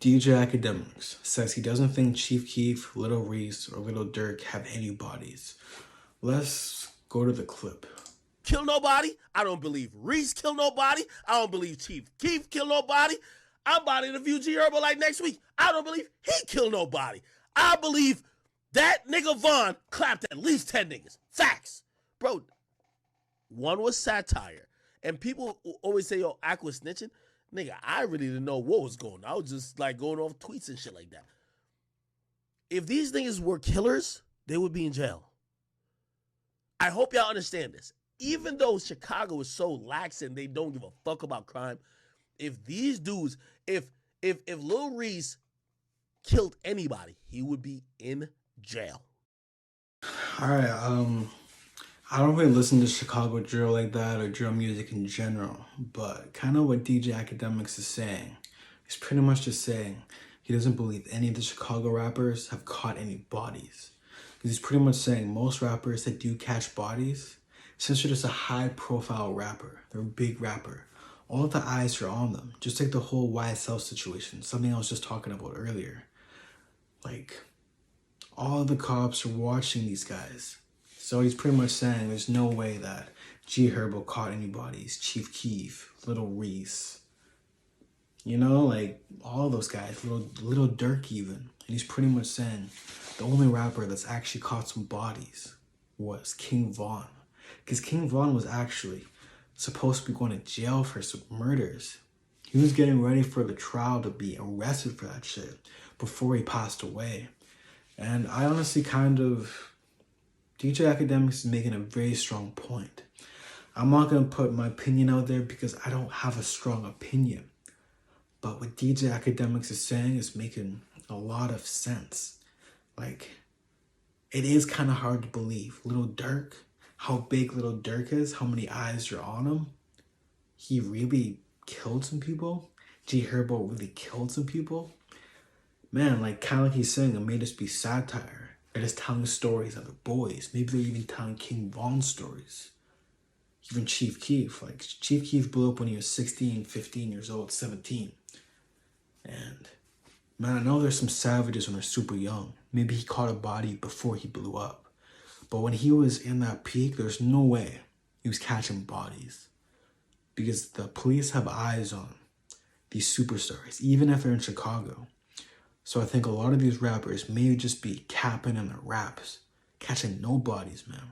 DJ Akademiks says he doesn't think Chief Keef, Little Reese, or Little Durk have any bodies. Let's go to the clip. Kill nobody. I don't believe Reese killed nobody. I don't believe Chief Keef killed nobody. I'm bodying the View G Herbalife next week. I don't believe he killed nobody. I believe that nigga Vaughn clapped at least 10 niggas. Facts. Bro, one was satire. And people always say, yo, Ak was snitching. Nigga, I really didn't know what was going on. I was just like going off tweets and shit like that. If these niggas were killers, they would be in jail. I hope y'all understand this. Even though Chicago is so lax and they don't give a fuck about crime, if these dudes, if Lil Reese killed anybody, he would be in jail. All right, I don't really listen to Chicago drill like that or drill music in general, but kind of what DJ Akademiks is saying, he's pretty much just saying he doesn't believe any of the Chicago rappers have caught any bodies. Because he's pretty much saying most rappers that do catch bodies, since they're just a high-profile rapper, they're a big rapper, all of the eyes are on them. Just like the whole YSL situation, something I was just talking about earlier. Like, all of the cops are watching these guys. So he's pretty much saying there's no way that G Herbo caught any bodies, Chief Keef, Little Reese. You know, like, all those guys, little Durk even. And he's pretty much saying the only rapper that's actually caught some bodies was King Von. Because King Von was actually supposed to be going to jail for some murders. He was getting ready for the trial to be arrested for that shit before he passed away. And I honestly DJ Akademiks is making a very strong point. I'm not going to put my opinion out there because I don't have a strong opinion. But what DJ Akademiks is saying is making a lot of sense. Like, it is kind of hard to believe. Little Durk, how big Little Durk is, how many eyes are on him. He really killed some people. G Herbo really killed some people. Man, like, kind of like he's saying, it may just be satire. They're just telling stories of the boys. Maybe they're even telling King Von stories. Even Chief Keef. Like, Chief Keef blew up when he was 16, 15 years old, 17. And, man, I know there's some savages when they're super young. Maybe he caught a body before he blew up. But when he was in that peak, there's no way he was catching bodies. Because the police have eyes on these superstars, even if they're in Chicago. So I think a lot of these rappers may just be capping in their raps, catching no bodies, man.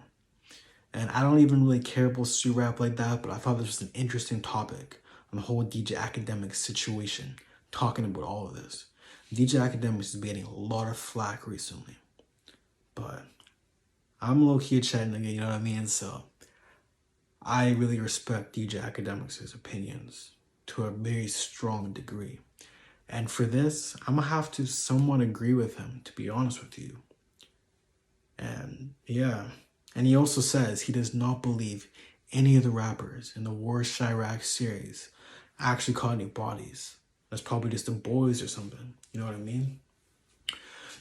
And I don't even really care about street rap like that, but I thought this was an interesting topic on the whole DJ Akademiks situation, talking about all of this. DJ Akademiks is getting a lot of flack recently, but I'm low-key a chat nigga, you know what I mean? So I really respect DJ Akademiks' opinions to a very strong degree. And for this, I'm going to have to somewhat agree with him, to be honest with you. And yeah. And he also says he does not believe any of the rappers in the War Chirac series actually caught any bodies. That's probably just the boys or something. You know what I mean?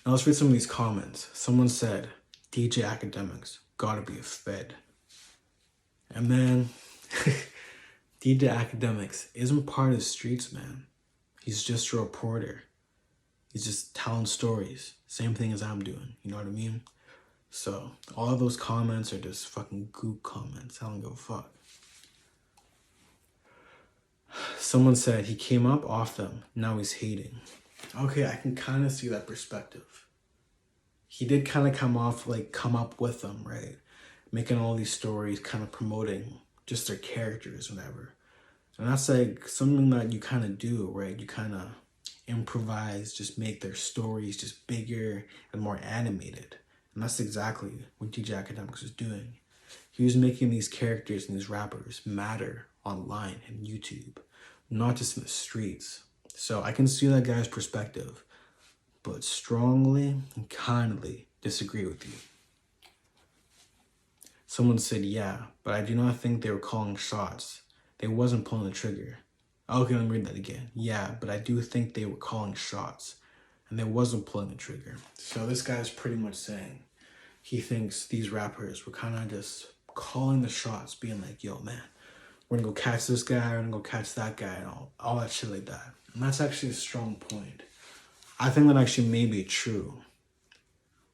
Now let's read some of these comments. Someone said, DJ Akademiks gotta be a Fed. And then, DJ Akademiks isn't part of the streets, man. He's just a reporter. He's just telling stories. Same thing as I'm doing. You know what I mean? So, all of those comments are just fucking goop comments. I don't give a fuck. Someone said he came up off them. Now he's hating. Okay, I can kind of see that perspective. He did kind of come up with them, right? Making all these stories, kind of promoting just their characters, whatever. And that's like something that you kind of do, right? You kind of improvise, just make their stories just bigger and more animated. And that's exactly what DJ Akademiks was doing. He was making these characters and these rappers matter online and YouTube, not just in the streets. So I can see that guy's perspective, but strongly and kindly disagree with you. Someone said, yeah, but I do not think they were calling shots. They wasn't pulling the trigger. Okay, let me read that again. Yeah, but I do think they were calling shots and they wasn't pulling the trigger. So this guy's pretty much saying he thinks these rappers were kind of just calling the shots, being like, yo, man, we're gonna go catch this guy, we're gonna go catch that guy, and all that shit like that. And that's actually a strong point. I think that actually may be true,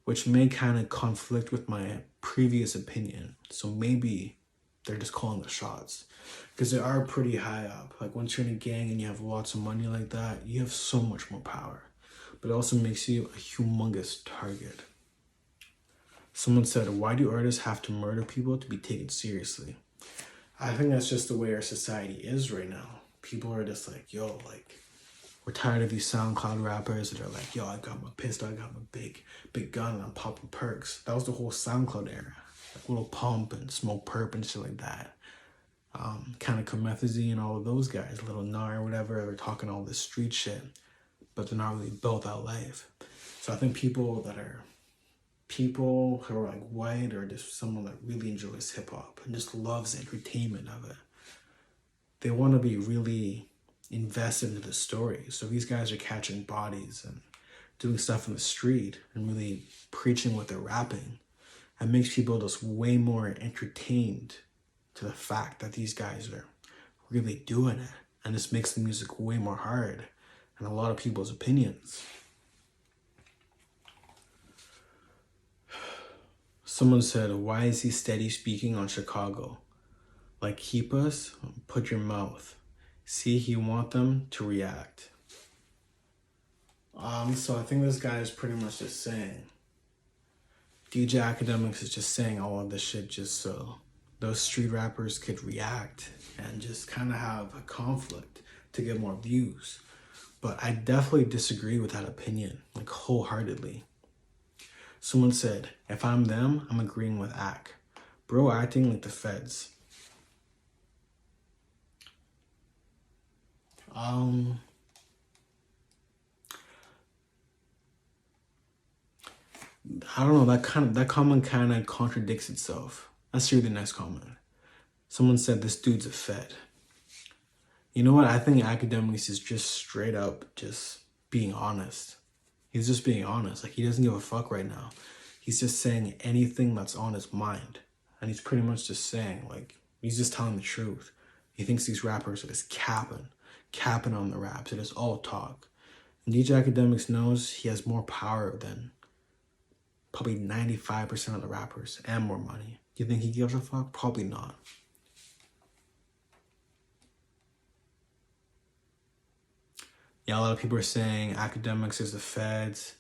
which may kind of conflict with my previous opinion. So maybe they're just calling the shots, because they are pretty high up. Like once you're in a gang and you have lots of money like that, you have so much more power, but it also makes you a humongous target. Someone said, why do artists have to murder people to be taken seriously? I think that's just the way our society is right now. People are just like, yo, like, we're tired of these SoundCloud rappers that are like, yo, I got my pistol, I got my big gun, and I'm popping perks. That was the whole SoundCloud era. Like Little Pump and Smoke Perp and shit like that. Kind of Comethazine and all of those guys, Little Nar or whatever, they're talking all this street shit, but they're not really built that life. So I think people who are like white, or just someone that really enjoys hip hop and just loves the entertainment of it, they want to be really invested into the story. So these guys are catching bodies and doing stuff in the street and really preaching what they're rapping. It makes people just way more entertained to the fact that these guys are really doing it. And this makes the music way more hard in a lot of people's opinions. Someone said, why is he steady speaking on Chicago? Like, keep us, put your mouth. See, he want them to react. So I think this guy is pretty much just saying, DJ Akademiks is just saying all of this shit just so those street rappers could react and just kind of have a conflict to get more views. But I definitely disagree with that opinion, like wholeheartedly. Someone said, if I'm them, I'm agreeing with Ak. Bro acting like the feds. I don't know, that comment kind of contradicts itself. Let's read the next comment. Someone said, this dude's a fed. You know what? I think Akademiks is just straight up just being honest. He's just being honest. Like, he doesn't give a fuck right now. He's just saying anything that's on his mind. And he's pretty much just saying, like, he's just telling the truth. He thinks these rappers are just capping on the raps. It is all talk. And DJ Akademiks knows he has more power than probably 95% of the rappers and more money. Do you think he gives a fuck? Probably not. Yeah, a lot of people are saying Akademiks is the feds.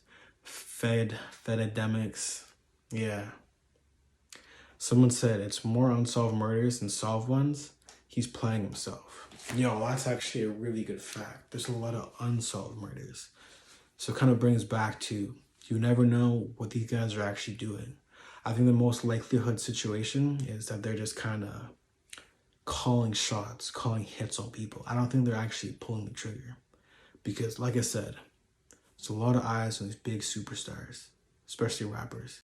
Fedademics. Yeah. Someone said it's more unsolved murders than solved ones. He's playing himself. Yo, that's actually a really good fact. There's a lot of unsolved murders. So it kind of brings back to, you never know what these guys are actually doing. I think the most likelihood situation is that they're just kind of calling shots, calling hits on people. I don't think they're actually pulling the trigger. Because, like I said, there's a lot of eyes on these big superstars, especially rappers.